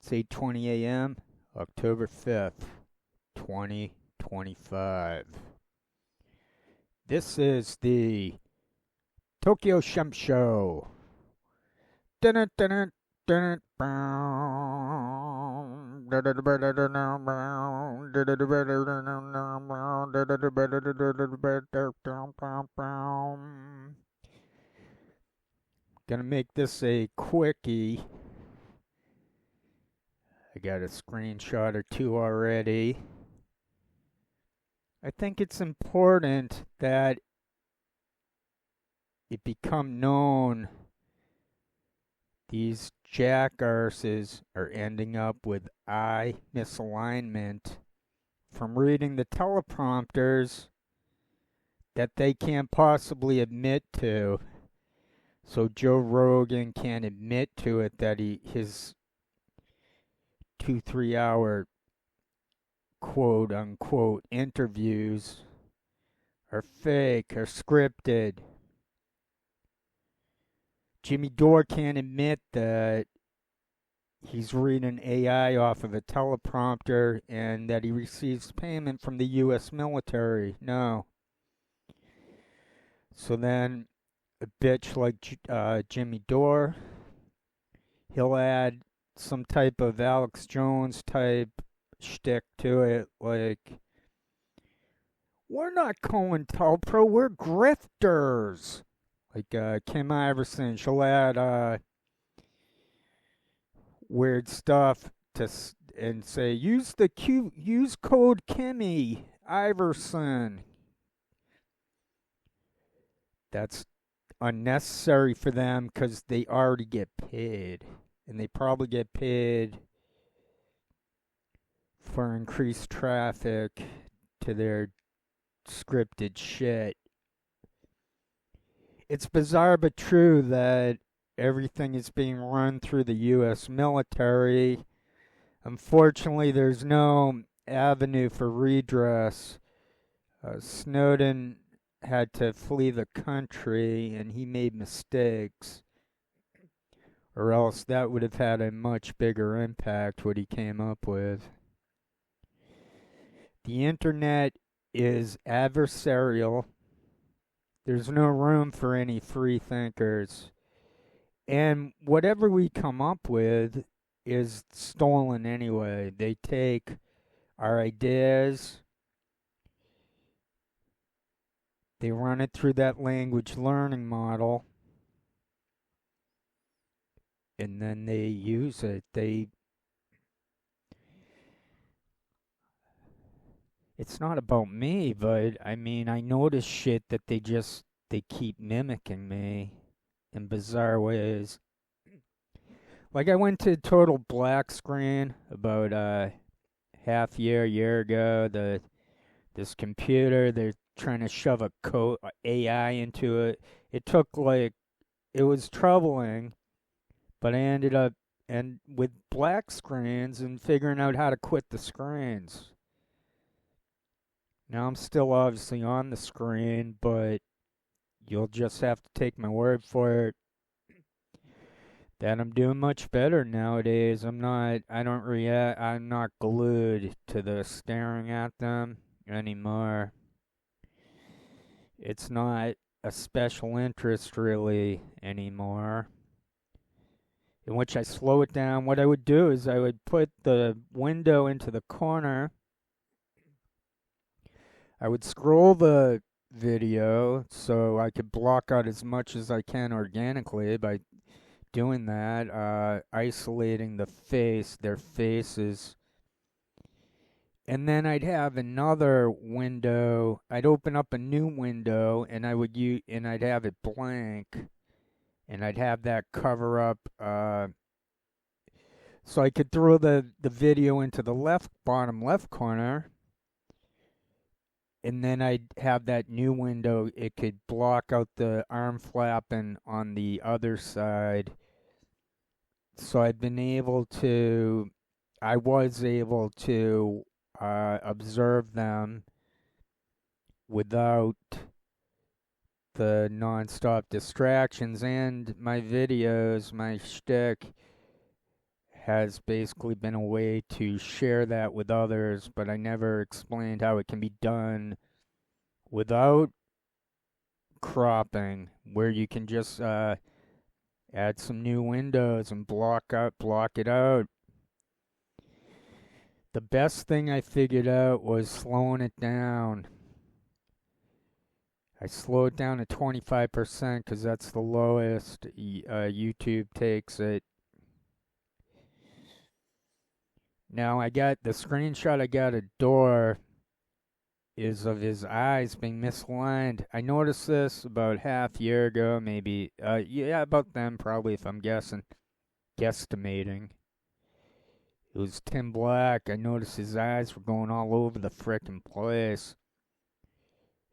It's 8:20 a.m., October 5th, 2025. This is the Tokyo Shemp Show. Gonna make this a quickie. I got a screenshot or two already. I think it's important that it become known these jackasses are ending up with eye misalignment from reading the teleprompters that they can't possibly admit to. So Joe Rogan can't admit to it that his 2-3 hour quote unquote interviews are fake, are scripted. Jimmy Dore can't admit that he's reading AI off of a teleprompter and that he receives payment from the U.S. military. No. So then a bitch like Jimmy Dore, he'll add some type of Alex Jones type shtick to it, like, we're not COINTELPRO, we're grifters. Like Kim Iverson, she'll add weird stuff and say use code Kimmy Iverson. That's unnecessary for them because they already get paid, and they probably get paid for increased traffic to their scripted shit. It's bizarre but true that everything is being run through the U.S. military. Unfortunately, there's no avenue for redress. Snowden had to flee the country and he made mistakes, or else that would have had a much bigger impact what he came up with. The internet is adversarial. There's no room for any free thinkers. And whatever we come up with is stolen anyway. They take our ideas, they run it through that language learning model, and then they use it. It's not about me, but I mean, I notice shit that they keep mimicking me in bizarre ways. Like I went to Total Black Screen about year ago. This computer, they're trying to shove a AI into it. It was troubling, but I ended up with black screens and figuring out how to quit the screens. Now I'm still obviously on the screen, but you'll just have to take my word for it that I'm doing much better nowadays. I'm not glued to the staring at them anymore. It's not a special interest really anymore. In which I slow it down. What I would do is I would put the window into the corner. I would scroll the video so I could block out as much as I can organically by doing that, isolating their faces. And then I'd have another window. I'd open up a new window and I'd have it blank, and I'd have that cover up so I could throw the video into the bottom left corner. And then I'd have that new window. It could block out the arm flapping on the other side. So I was able to observe them without the non-stop distractions. And my videos, my shtick, has basically been a way to share that with others, but I never explained how it can be done without cropping, where you can just add some new windows and block it out. The best thing I figured out was slowing it down. I slowed it down to 25% because that's the lowest YouTube takes it. Now I got the screenshot I got at Door is of his eyes being misaligned. I noticed this about half year ago, maybe. Yeah, about then probably, if I'm guesstimating. It was Tim Black. I noticed his eyes were going all over the frickin' place.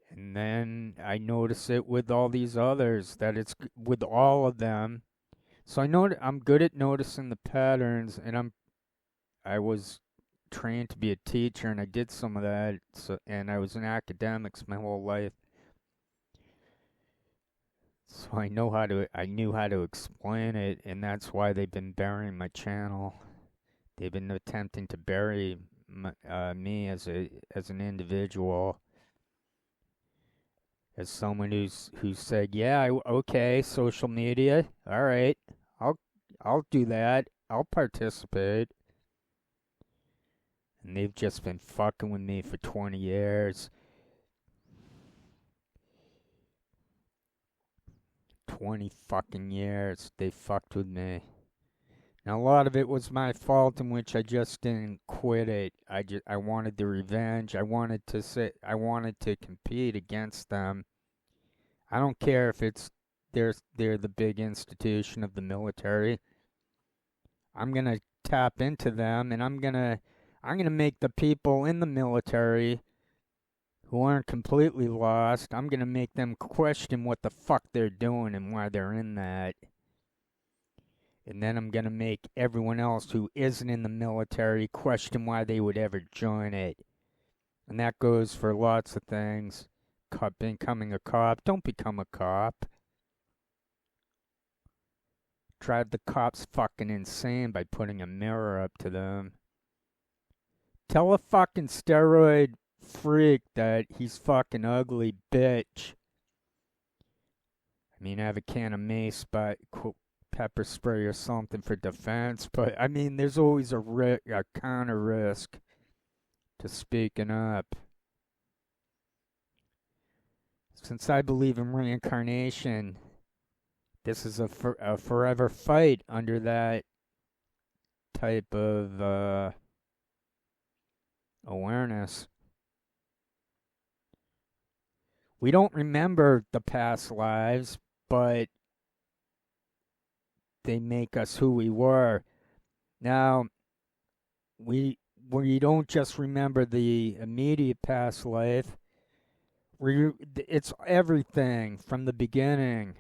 And then I noticed it with all these others, that it's with all of them. So I'm good at noticing the patterns, and I was trained to be a teacher, and I did some of that. And I was in academics my whole life. So I knew how to explain it, and that's why they've been burying my channel. They've been attempting to bury me as an individual, as someone who said, yeah, okay, social media, all right, I'll do that, I'll participate. And they've just been fucking with me for 20 years. 20 fucking years they fucked with me. Now, a lot of it was my fault, in which I just didn't quit it. I wanted the revenge. I wanted to compete against them. I don't care if they're the big institution of the military. I'm gonna tap into them, and I'm gonna make the people in the military who aren't completely lost, I'm gonna make them question what the fuck they're doing and why they're in that. And then I'm going to make everyone else who isn't in the military question why they would ever join it. And that goes for lots of things. Becoming a cop. Don't become a cop. Drive the cops fucking insane by putting a mirror up to them. Tell a fucking steroid freak that he's fucking ugly, bitch. I mean, I have a can of mace, but pepper spray or something for defense, but I mean, there's always a counter risk to speaking up. Since I believe in reincarnation, this is a forever fight under that type of awareness. We don't remember the past lives, but they make us who we were. Now, we don't just remember the immediate past life. It's everything from the beginning.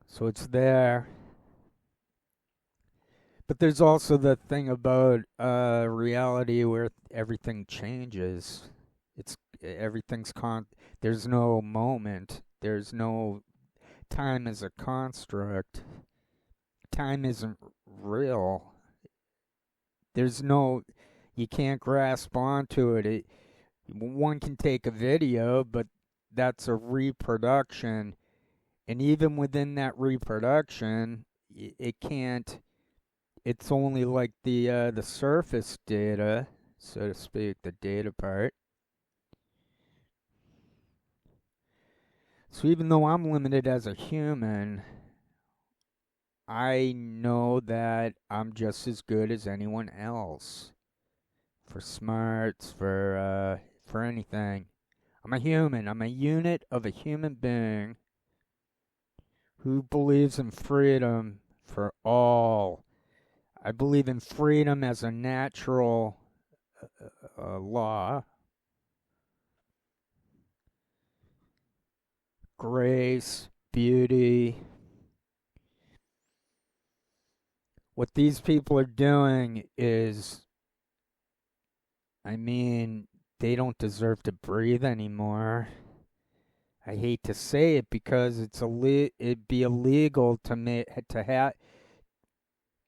So it's there. But there's also the thing about reality where everything changes. There's no moment. There's no time as a construct. Time isn't real. You can't grasp onto it. One can take a video, but that's a reproduction. And even within that reproduction, it's only like the surface data, so to speak, the data part. So even though I'm limited as a human, I know that I'm just as good as anyone else. For smarts, for anything. I'm a human. I'm a unit of a human being who believes in freedom for all. I believe in freedom as a natural law. Grace, beauty. What these people are doing is, I mean, they don't deserve to breathe anymore. I hate to say it because it'd be illegal to have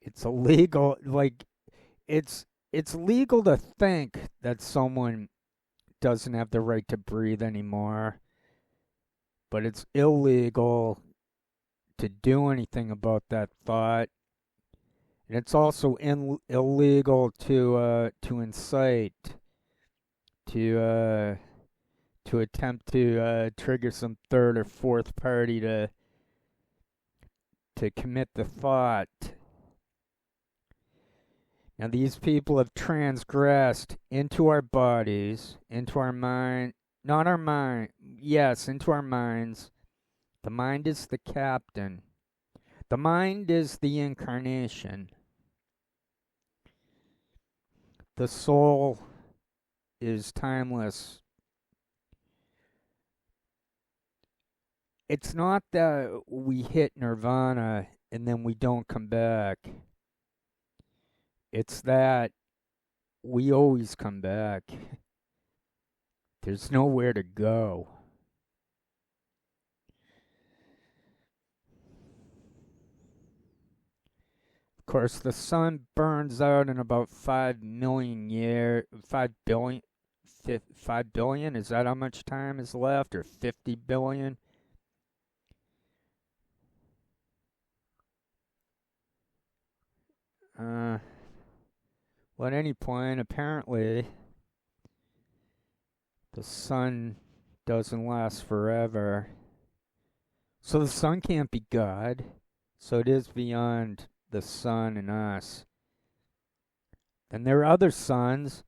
It's illegal. Like it's legal to think that someone doesn't have the right to breathe anymore, but it's illegal to do anything about that thought. And it's also illegal to incite, to attempt to trigger some third or fourth party to commit the thought. Now these people have transgressed into our bodies, into our mind, not our mind, yes, into our minds. The mind is the captain. The mind is the incarnation. The soul is timeless. It's not that we hit nirvana and then we don't come back. It's that we always come back. There's nowhere to go. Of course, the sun burns out in about 5 million years, 5 billion, 5 billion, is that how much time is left, or 50 billion? Well, at any point, apparently, the sun doesn't last forever. So the sun can't be God. So it is beyond the sun and us. And there are other suns.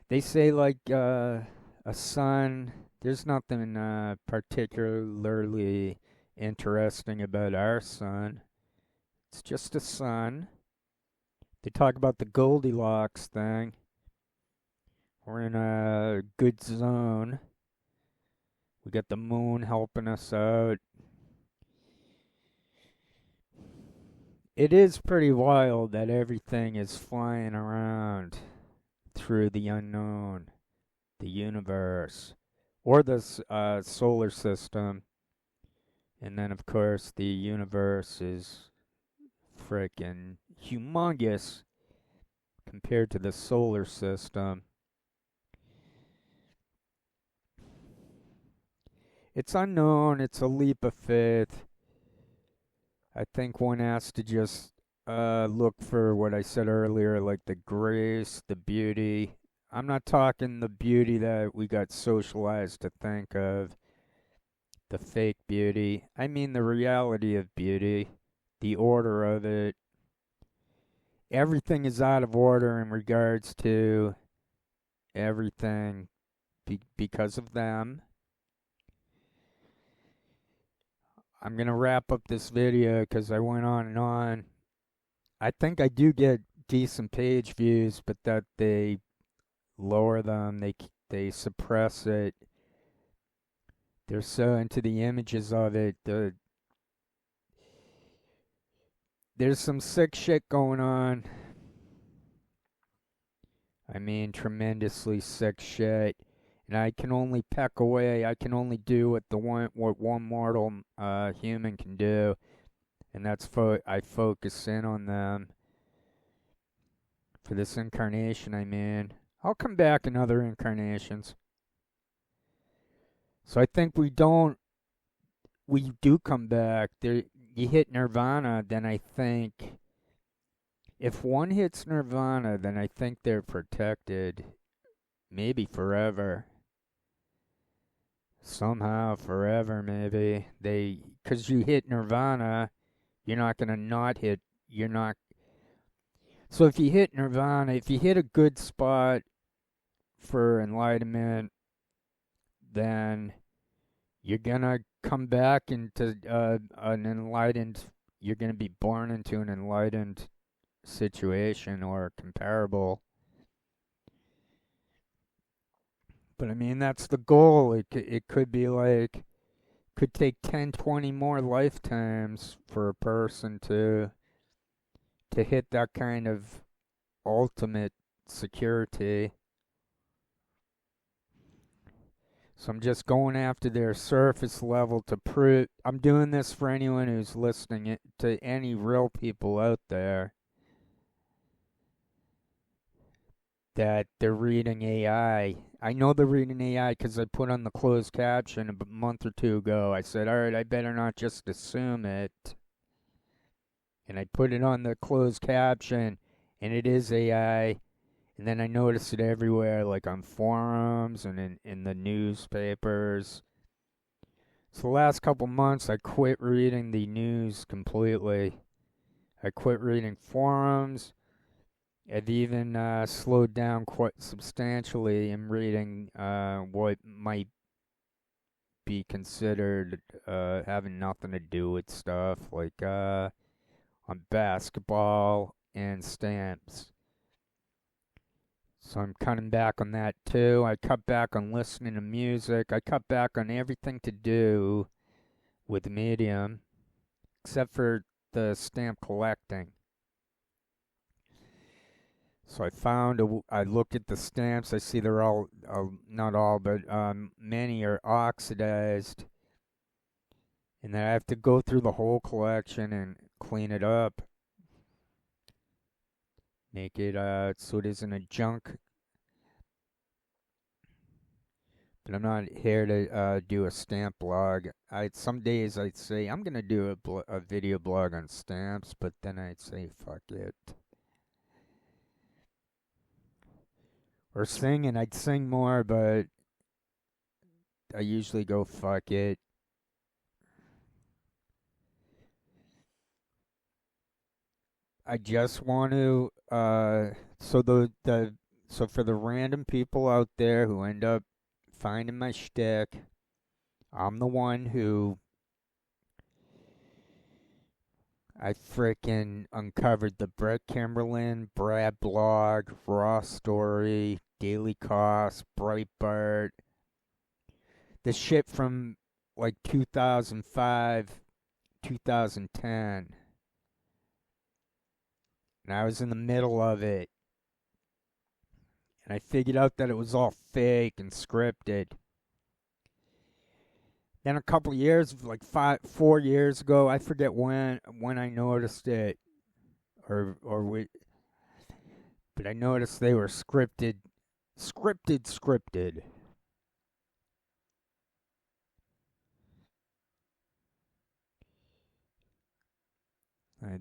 They say, like, a sun, there's nothing particularly interesting about our sun. It's just a sun. They talk about the Goldilocks thing. We're in a good zone. We got the moon helping us out. It is pretty wild that everything is flying around through the unknown, the universe, or the solar system. And then, of course, the universe is frickin' humongous compared to the solar system. It's unknown, it's a leap of faith. I think one has to just look for what I said earlier, like the grace, the beauty. I'm not talking the beauty that we got socialized to think of, the fake beauty. I mean the reality of beauty, the order of it. Everything is out of order in regards to everything because of them. I'm going to wrap up this video because I went on and on. I think I do get decent page views, but that they lower them, they suppress it. They're so into the images of it. There's some sick shit going on. I mean, tremendously sick shit. And I can only peck away. I can only do what one mortal human can do, and that's I focus in on them for this incarnation. I mean, I'll come back in other incarnations. So I think we do come back. There, you hit nirvana, then I think if one hits nirvana, then I think they're protected, maybe forever. Somehow, forever, maybe. Because you hit nirvana, you're not going to not hit, you're not. So if you hit nirvana, if you hit a good spot for enlightenment, then you're going to come back into an enlightened, you're going to be born into an enlightened situation or comparable. But I mean, that's the goal. It could be like, could take 10, 20 more lifetimes for a person to hit that kind of ultimate security. So I'm just going after their surface level to prove. I'm doing this for anyone who's listening, to any real people out there, that they're reading AI. I know they're reading AI because I put on the closed caption a month or two ago. I said, all right, I better not just assume it. And I put it on the closed caption, and it is AI. And then I noticed it everywhere, like on forums and in the newspapers. So the last couple months, I quit reading the news completely. I quit reading forums. I've even slowed down quite substantially in reading what might be considered having nothing to do with stuff, like on basketball and stamps. So I'm cutting back on that too. I cut back on listening to music. I cut back on everything to do with Medium, except for the stamp collecting. So I looked at the stamps. I see they're all, not all, but many are oxidized. And then I have to go through the whole collection and clean it up. Make it so it isn't a junk. But I'm not here to do a stamp blog. Some days I'd say I'm gonna do a video blog on stamps, but then I'd say fuck it. Or singing, I'd sing more, but I usually go fuck it. I just want to so for the random people out there who end up finding my shtick, I'm the one who I frickin' uncovered the Brett Kimberlin, Brad Blog, Raw Story, Daily Cost, Breitbart, the shit from like 2005, 2010. And I was in the middle of it. And I figured out that it was all fake and scripted. Then a couple years, like 4 years ago, I forget when I noticed it, but I noticed they were scripted. I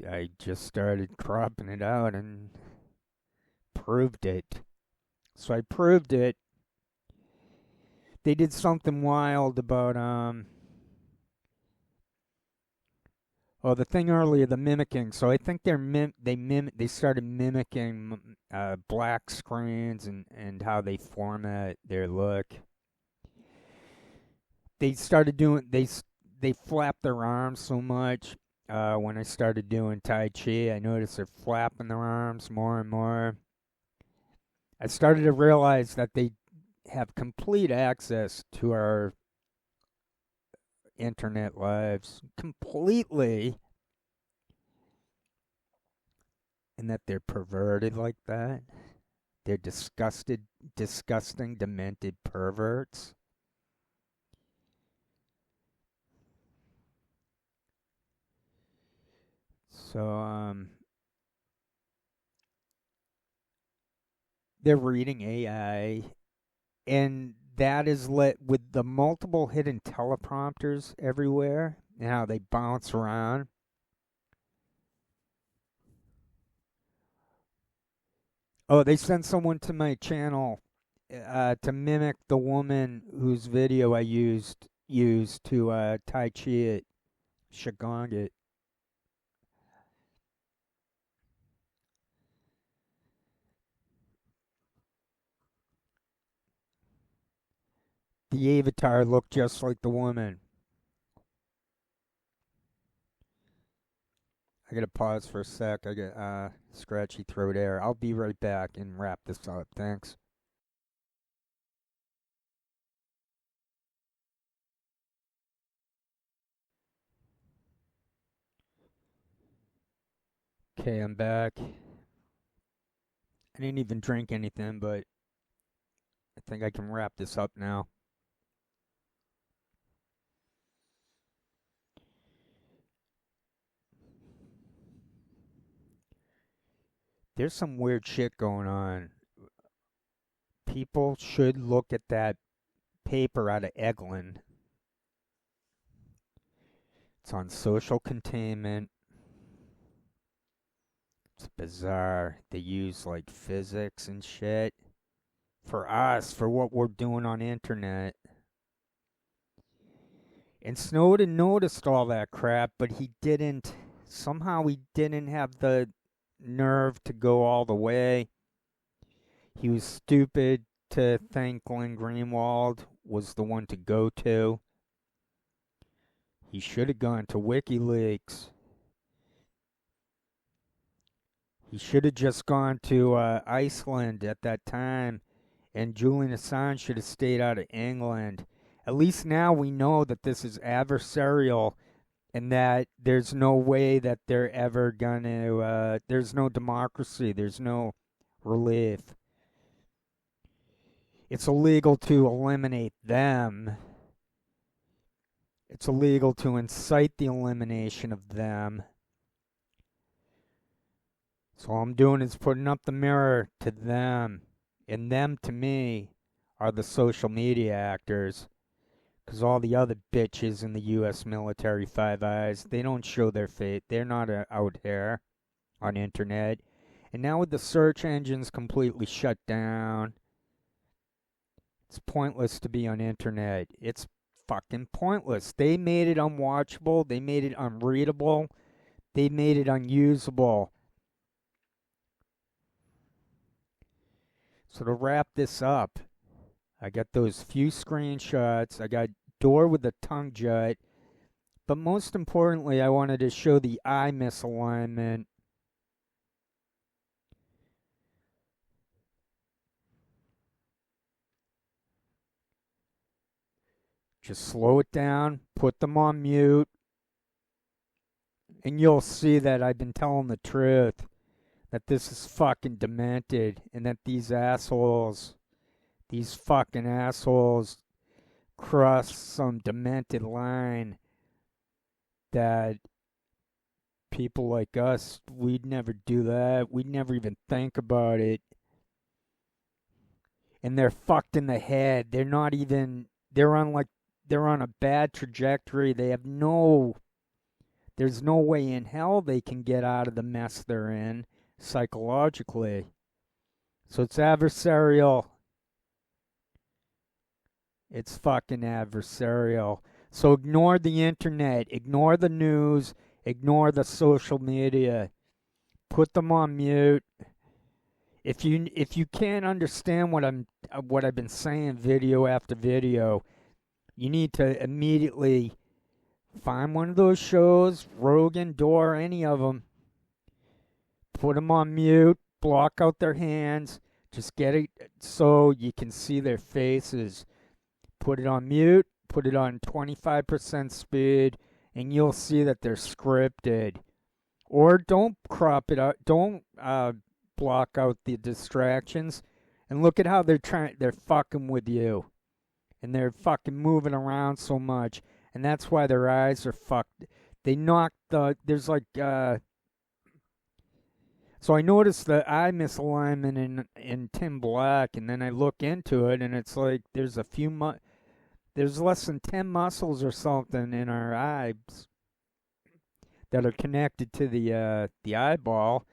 I just started cropping it out and proved it. So I proved it. They did something wild about the thing earlier, the mimicking. So I think they started mimicking black screens and how they format their look. They started doing they flapped their arms so much. When I started doing Tai Chi, I noticed they're flapping their arms more and more. I started to realize that they have complete access to our internet lives completely, and that they're perverted like that. They're disgusting, demented perverts. So, they're reading AI, and that is lit with the multiple hidden teleprompters everywhere and how they bounce around. Oh, they sent someone to my channel to mimic the woman whose video I used to Tai Chi it, Qigong it. The avatar looked just like the woman. I gotta pause for a sec. I get scratchy throat air. I'll be right back and wrap this up. Thanks. Okay, I'm back. I didn't even drink anything, but I think I can wrap this up now. there's some weird shit going on. People should look at that paper out of Eglin. It's on social containment. It's bizarre. They use like physics and shit for us, for what we're doing on internet. And Snowden noticed all that crap, but he didn't. Somehow he didn't have the nerve to go all the way. He was stupid to think Glenn Greenwald was the one to go to. He should have gone to WikiLeaks. He should have just gone to Iceland at that time, and Julian Assange should have stayed out of England. At least now we know that this is adversarial and that there's no way that they're ever going to, there's no democracy, there's no relief. It's illegal to eliminate them. It's illegal to incite the elimination of them. So all I'm doing is putting up the mirror to them. And them, to me, are the social media actors. Because all the other bitches in the U.S. military, Five Eyes, they don't show their face. They're not out here on internet. And now with the search engines completely shut down, it's pointless to be on internet. It's fucking pointless. They made it unwatchable. They made it unreadable. They made it unusable. So to wrap this up, I got those few screenshots. I got Door with the tongue jut. But most importantly, I wanted to show the eye misalignment. Just slow it down, put them on mute, and you'll see that I've been telling the truth. That this is fucking demented, and that these assholes, these fucking assholes, cross some demented line that people like us, we'd never do that. We'd never even think about it. And they're fucked in the head. They're not even, they're on a bad trajectory. They have there's no way in hell they can get out of the mess they're in psychologically. So it's adversarial. It's fucking adversarial. So ignore the internet, ignore the news, ignore the social media. Put them on mute. If you can't understand what I've been saying video after video, you need to immediately find one of those shows, Rogan, Door, any of them. Put them on mute, block out their hands, just get it so you can see their faces. Put it on mute, put it on 25% speed, and you'll see that they're scripted. Or don't crop it out, don't block out the distractions, and look at how they're fucking with you. And they're fucking moving around so much, and that's why their eyes are fucked. They knock there's like, so I noticed the eye misalignment in Tim Black, and then I look into it, and it's like there's there's less than 10 muscles or something in our eyes that are connected to the eyeball,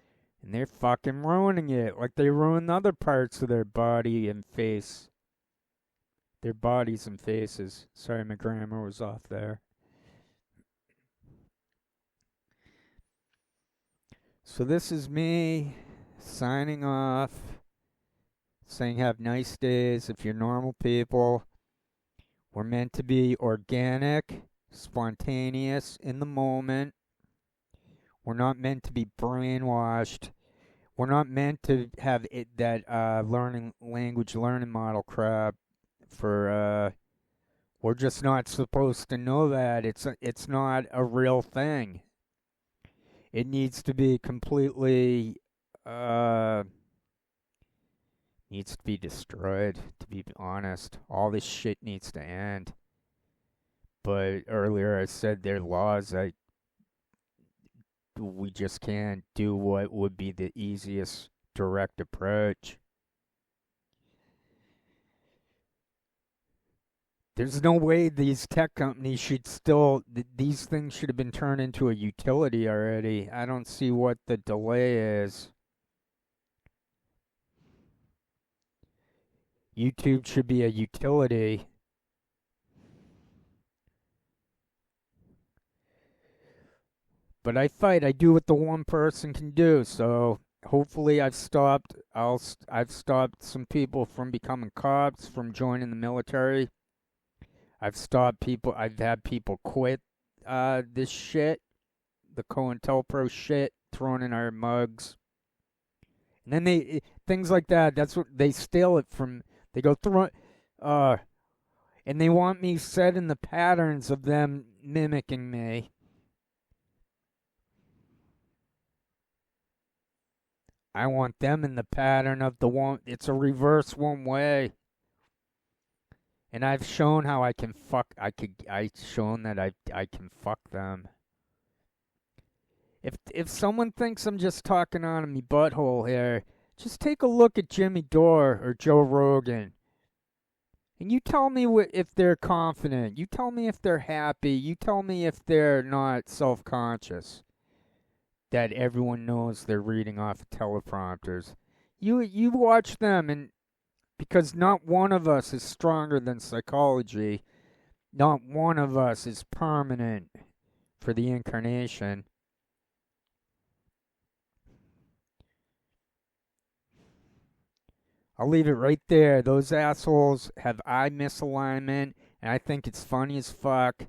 and they're fucking ruining it, like they ruin other parts of their body and face. Their bodies and faces. Sorry, my grammar was off there. So this is me signing off, saying have nice days. If you're normal people, we're meant to be organic, spontaneous, in the moment. We're not meant to be brainwashed. We're not meant to have that language learning model crap for, we're just not supposed to know that. It's not a real thing. It needs to be completely, needs to be destroyed, to be honest. All this shit needs to end. But earlier I said there are laws we just can't do what would be the easiest direct approach. There's no way these tech companies should still, these things should have been turned into a utility already. I don't see what the delay is. YouTube should be a utility. But I fight. I do what the one person can do. So hopefully I've stopped some people from becoming cops, from joining the military. I've had people quit this shit, the COINTELPRO shit, thrown in our mugs. And then things like that, that's what they steal it from. They go through it, and they want me set in the patterns of them mimicking me. I want them in the pattern of the one. It's a reverse one way. And I've shown how I can fuck. I've shown that I can fuck them. If someone thinks I'm just talking on me butthole here, just take a look at Jimmy Dore or Joe Rogan. And you tell me if they're confident. You tell me if they're happy. You tell me if they're not self-conscious. That everyone knows they're reading off of teleprompters. You watch them, and because not one of us is stronger than psychology, not one of us is permanent for the incarnation. I'll leave it right there. Those assholes have eye misalignment, and I think it's funny as fuck,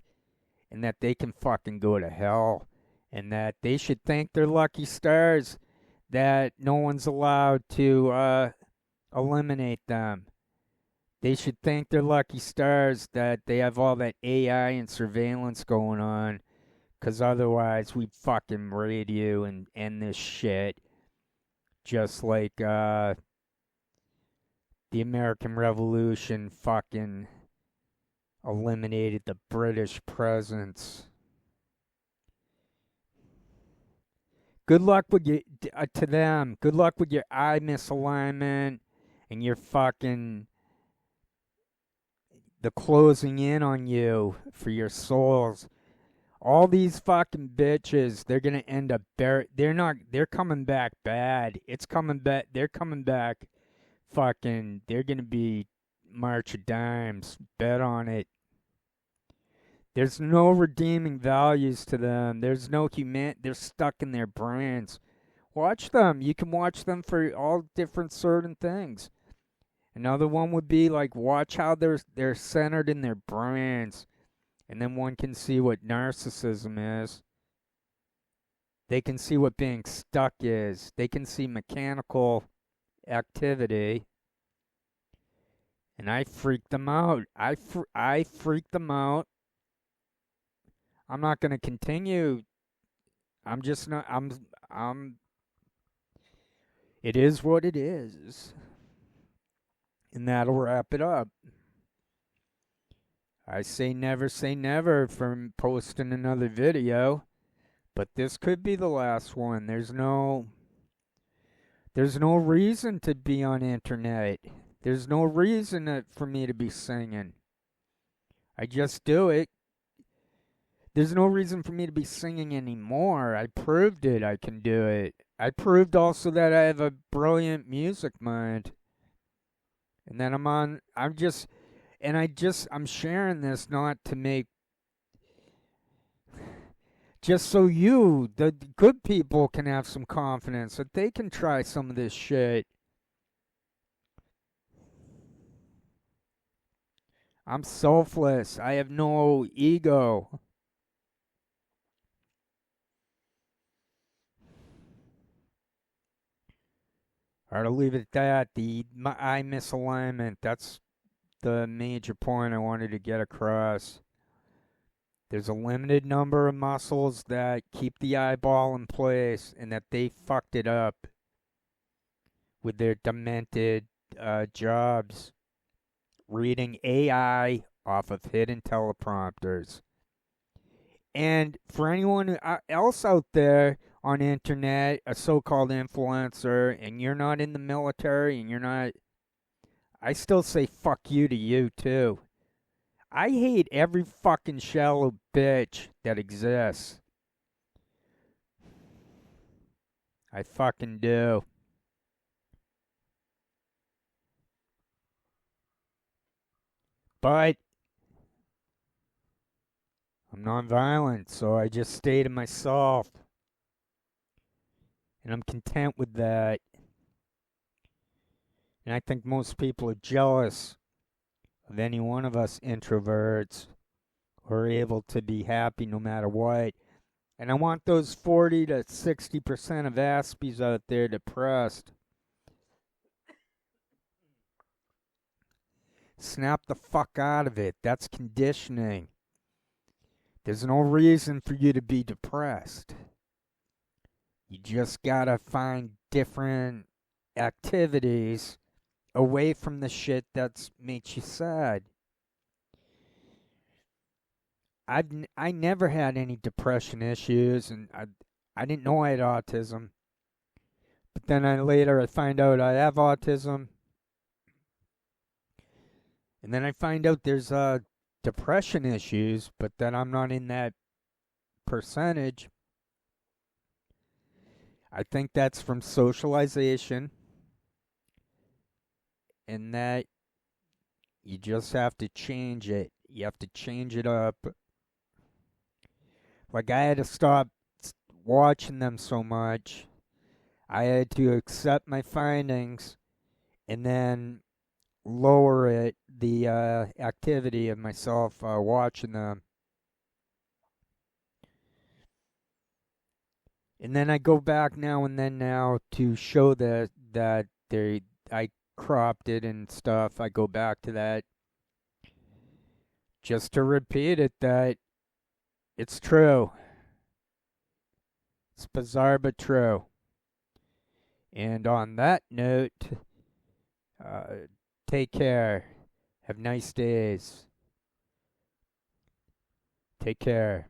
and that they can fucking go to hell, and that they should thank their lucky stars that no one's allowed to eliminate them. They should thank their lucky stars that they have all that AI and surveillance going on, because otherwise we'd fucking raid you and end this shit. Just like the American Revolution fucking eliminated the British presence. Good luck with you to them. Good luck with your eye misalignment and your fucking the closing in on you for your souls. All these fucking bitches, they're gonna end up they're coming back bad. It's coming back. They're coming back. Fucking, they're gonna be March of Dimes. Bet on it. There's no redeeming values to them. There's no they're stuck in their brains. Watch them. You can watch them for all different certain things. Another one would be like, watch how they're centered in their brains. And then one can see what narcissism is. They can see what being stuck is. They can see mechanical activity. And I freak them out. I freak them out. I'm not going to continue. I'm just not. It is what it is. And that'll wrap it up. I say never from posting another video, but this could be the last one. There's no reason to be on internet. There's no reason for me to be singing. I just do it. There's no reason for me to be singing anymore. I proved it. I can do it. I proved also that I have a brilliant music mind. And then I'm sharing this not to make, just so you, the good people, can have some confidence that they can try some of this shit. I'm selfless. I have no ego. Alright, I'll leave it at that. My eye misalignment, that's the major point I wanted to get across. There's a limited number of muscles that keep the eyeball in place, and that they fucked it up with their demented jobs reading AI off of hidden teleprompters. And for anyone else out there, on internet, a so-called influencer, and you're not in the military and you're not, I still say fuck you to you too. I hate every fucking shallow bitch that exists. I fucking do. But I'm non-violent, so I just stay to myself. And I'm content with that. And I think most people are jealous of any one of us introverts who are able to be happy no matter what. And I want those 40 to 60% of Aspies out there depressed. Snap the fuck out of it. That's conditioning. There's no reason for you to be depressed. You just gotta find different activities away from the shit that makes you sad. I never had any depression issues, and I didn't know I had autism. But then later I find out I have autism, and then I find out there's depression issues, but then I'm not in that percentage. I think that's from socialization, and that you just have to change it. You have to change it up. Like, I had to stop watching them so much. I had to accept my findings and then lower the activity of myself watching them. And then I go back now and then now to show that I cropped it and stuff. I go back to that just to repeat it, that it's true. It's bizarre but true. And on that note, take care. Have nice days. Take care.